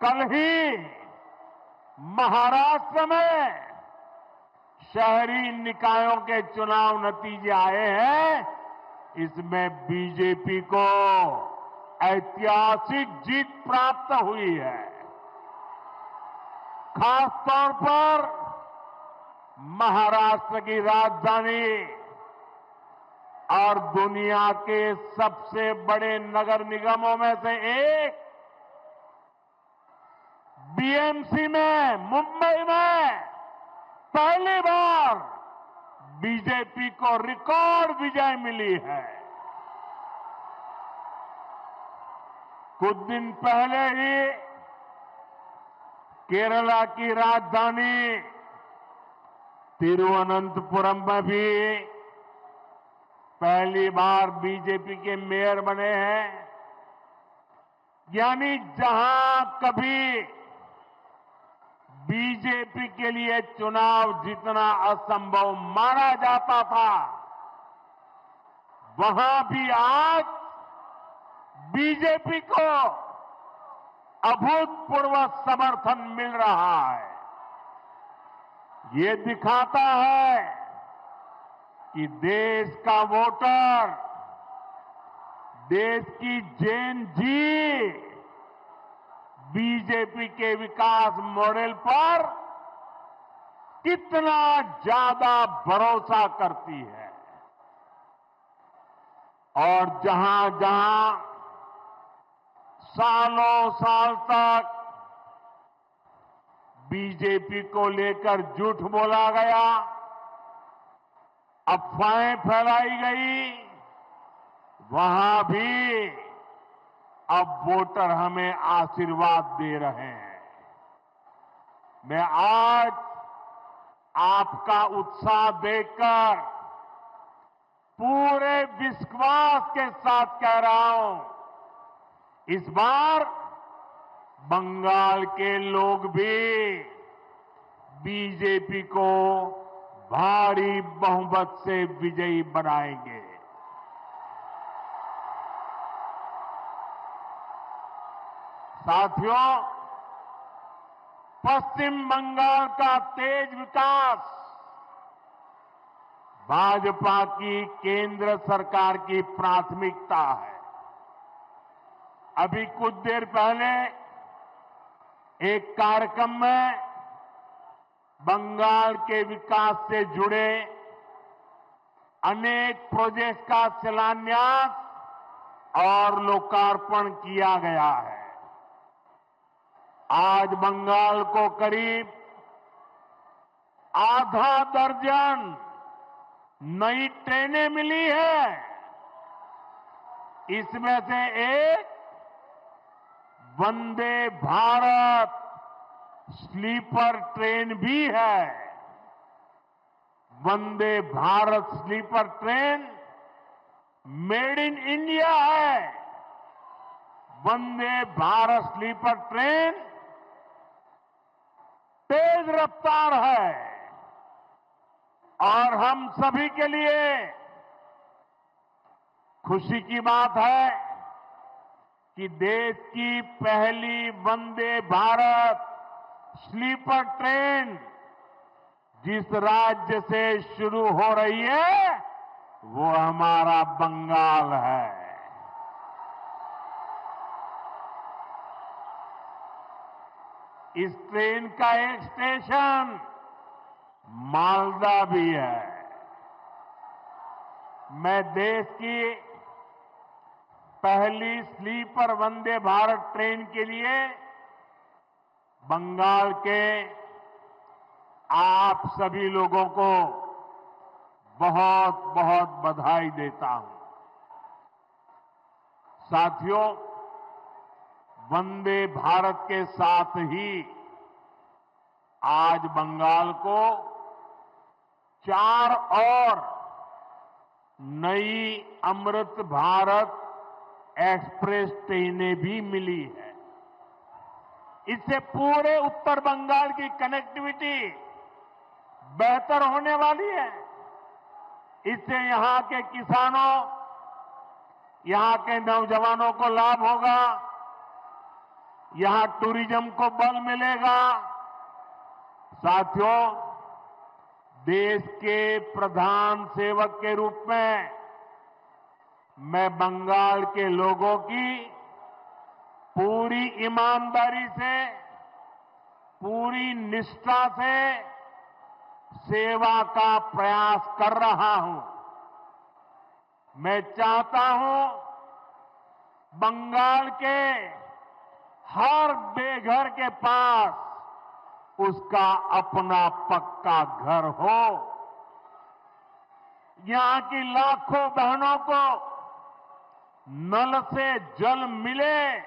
कल ही महाराष्ट्र में शहरी निकायों के चुनाव नतीजे आए हैं। इसमें बीजेपी को ऐतिहासिक जीत प्राप्त हुई है। खासतौर पर महाराष्ट्र की राजधानी और दुनिया के सबसे बड़े नगर निगमों में से एक बीएमसी में, मुंबई में पहली बार बीजेपी को रिकॉर्ड विजय मिली है। कुछ दिन पहले ही केरला की राजधानी तिरुवनंतपुरम में भी पहली बार बीजेपी के मेयर बने हैं। यानी जहां कभी बीजेपी के लिए चुनाव जीतना असंभव माना जाता था, वहां भी आज बीजेपी को अभूतपूर्व समर्थन मिल रहा है। ये दिखाता है कि देश का वोटर, देश की जेन जी बीजेपी के विकास मॉडल पर कितना ज्यादा भरोसा करती है। और जहां जहां सालों साल तक बीजेपी को लेकर झूठ बोला गया, अफवाहें फैलाई गई, वहां भी अब वोटर हमें आशीर्वाद दे रहे हैं। मैं आज आपका उत्साह देखकर पूरे विश्वास के साथ कह रहा हूं, इस बार बंगाल के लोग भी बीजेपी को भारी बहुमत से विजयी बनाएंगे। साथियों, पश्चिम बंगाल का तेज विकास भाजपा की केंद्र सरकार की प्राथमिकता है। अभी कुछ देर पहले एक कार्यक्रम में बंगाल के विकास से जुड़े अनेक प्रोजेक्ट का शिलान्यास और लोकार्पण किया गया है। आज बंगाल को करीब आधा दर्जन नई ट्रेनें मिली है। इसमें से एक वंदे भारत स्लीपर ट्रेन भी है। Vande Bharat sleeper train made in India है। वंदे भारत स्लीपर ट्रेन तेज रफ्तार है और हम सभी के लिए खुशी की बात है कि देश की पहली वंदे भारत स्लीपर ट्रेन जिस राज्य से शुरू हो रही है वो हमारा बंगाल है। इस ट्रेन का एक स्टेशन मालदा भी है। मैं देश की पहली स्लीपर वंदे भारत ट्रेन के लिए बंगाल के आप सभी लोगों को बहुत बहुत बधाई देता हूं। साथियों, वंदे भारत के साथ ही आज बंगाल को 4 और नई अमृत भारत एक्सप्रेस ट्रेनें भी मिली है। इससे पूरे उत्तर बंगाल की कनेक्टिविटी बेहतर होने वाली है। इससे यहां के किसानों, यहां के नौजवानों को लाभ होगा। यहां टूरिज्म को बल मिलेगा। साथियों, देश के प्रधान सेवक के रूप में मैं बंगाल के लोगों की पूरी ईमानदारी से, पूरी निष्ठा से सेवा का प्रयास कर रहा हूं। मैं चाहता हूं बंगाल के हर बेघर के पास उसका अपना पक्का घर हो। यहां की लाखों बहनों को नल से जल मिले।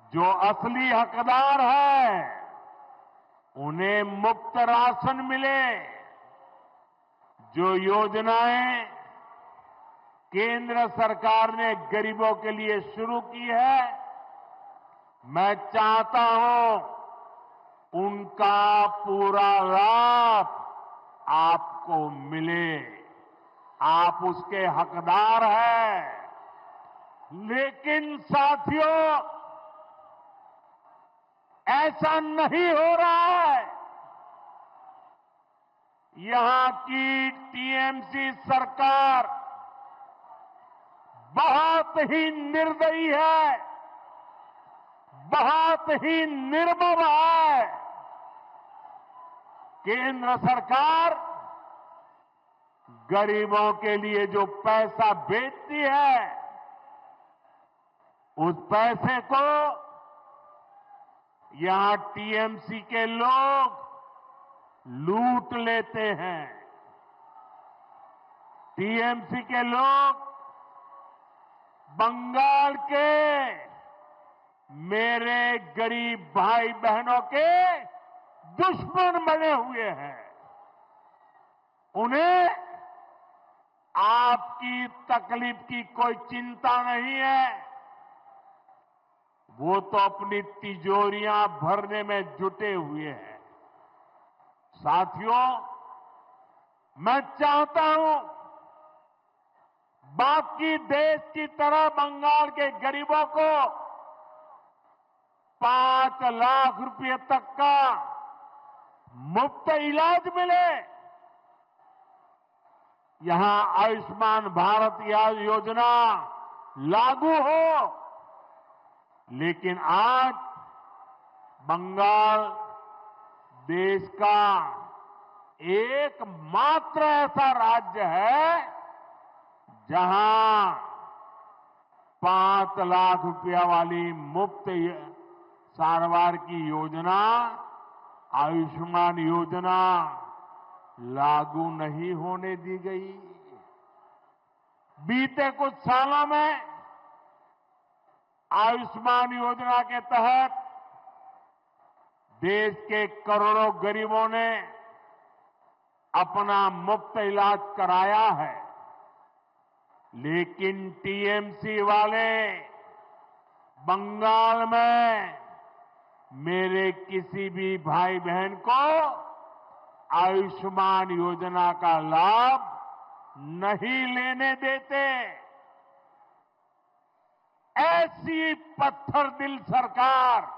जो असली हकदार है उन्हें मुफ्त राशन मिले। जो योजनाएं केंद्र सरकार ने गरीबों के लिए शुरू की है, मैं चाहता हूं उनका पूरा लाभ आपको मिले। आप उसके हकदार हैं। लेकिन साथियों, ऐसा नहीं हो रहा है। यहां की टीएमसी सरकार बहुत ही निर्दयी है, बहुत ही निर्मम है। केंद्र सरकार गरीबों के लिए जो पैसा भेजती है, उस पैसे को यहां टीएमसी के लोग लूट लेते हैं। टीएमसी के लोग बंगाल के मेरे गरीब भाई बहनों के दुश्मन बने हुए हैं। उन्हें आपकी तकलीफ की कोई चिंता नहीं है। वो तो अपनी तिजोरियां भरने में जुटे हुए हैं। साथियों, मैं चाहता हूं बाकी देश की तरह बंगाल के गरीबों को 5 लाख रुपए तक का मुफ्त इलाज मिले। यहां आयुष्मान भारत योजना लागू हो। लेकिन आज बंगाल देश का एकमात्र ऐसा राज्य है जहां 5 लाख रुपया वाली मुफ्त सारवार की योजना, आयुष्मान योजना लागू नहीं होने दी गई। बीते कुछ सालों में आयुष्मान योजना के तहत देश के करोड़ों गरीबों ने अपना मुफ्त इलाज कराया है। लेकिन टीएमसी वाले बंगाल में मेरे किसी भी भाई बहन को आयुष्मान योजना का लाभ नहीं लेने देते। ऐसी पत्थरदिल सरकार,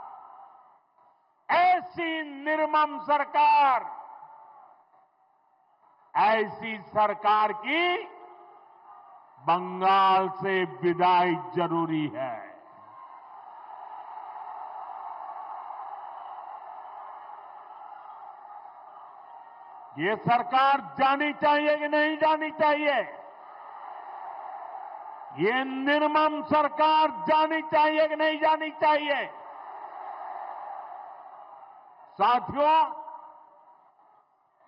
ऐसी निर्मम सरकार, ऐसी सरकार की बंगाल से विदाई जरूरी है। ये सरकार जानी चाहिए कि नहीं जानी चाहिए? ये निर्मम सरकार जानी चाहिए कि नहीं जानी चाहिए? साथियों,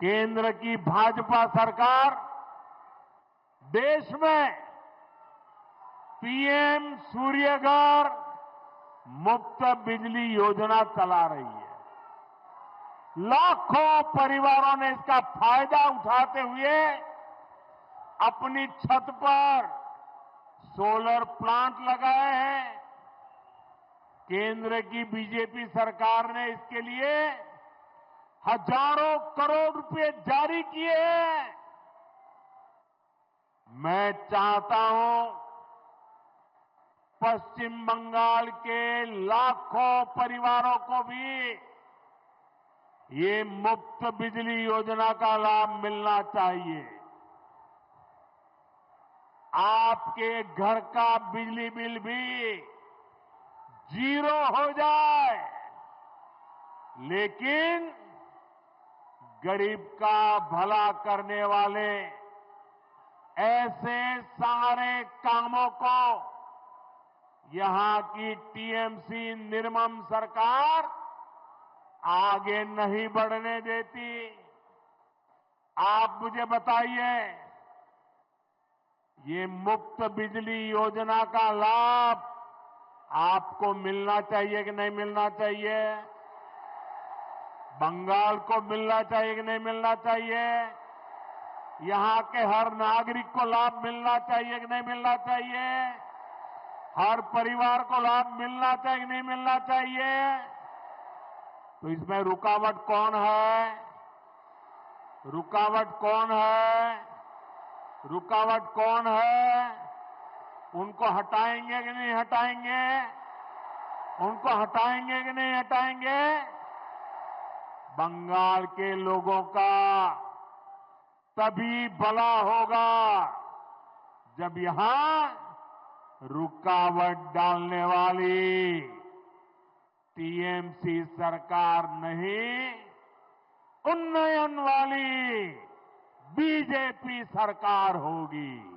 केंद्र की भाजपा सरकार देश में पीएम सूर्यघर मुफ्त बिजली योजना चला रही है। लाखों परिवारों ने इसका फायदा उठाते हुए अपनी छत पर सोलर प्लांट लगाए हैं। केंद्र की बीजेपी सरकार ने इसके लिए हजारों करोड़ रुपए जारी किए हैं। मैं चाहता हूं पश्चिम बंगाल के लाखों परिवारों को भी ये मुफ्त बिजली योजना का लाभ मिलना चाहिए। आपके घर का बिजली बिल भी 0 हो जाए, लेकिन गरीब का भला करने वाले ऐसे सारे कामों को यहां की टीएमसी निर्मम सरकार आगे नहीं बढ़ने देती। आप मुझे बताइए, ये मुफ्त बिजली योजना का लाभ आपको मिलना चाहिए कि नहीं मिलना चाहिए? बंगाल को मिलना चाहिए कि नहीं मिलना चाहिए? यहां के हर नागरिक को लाभ मिलना चाहिए कि नहीं मिलना चाहिए? हर परिवार को लाभ मिलना चाहिए कि नहीं मिलना चाहिए? तो इसमें रुकावट कौन है? रुकावट कौन है? रुकावट कौन है? उनको हटाएंगे कि नहीं हटाएंगे? उनको हटाएंगे कि नहीं हटाएंगे? बंगाल के लोगों का तभी भला होगा जब यहां रुकावट डालने वाली टीएमसी सरकार नहीं, उन्नयन वाली बीजेपी सरकार होगी।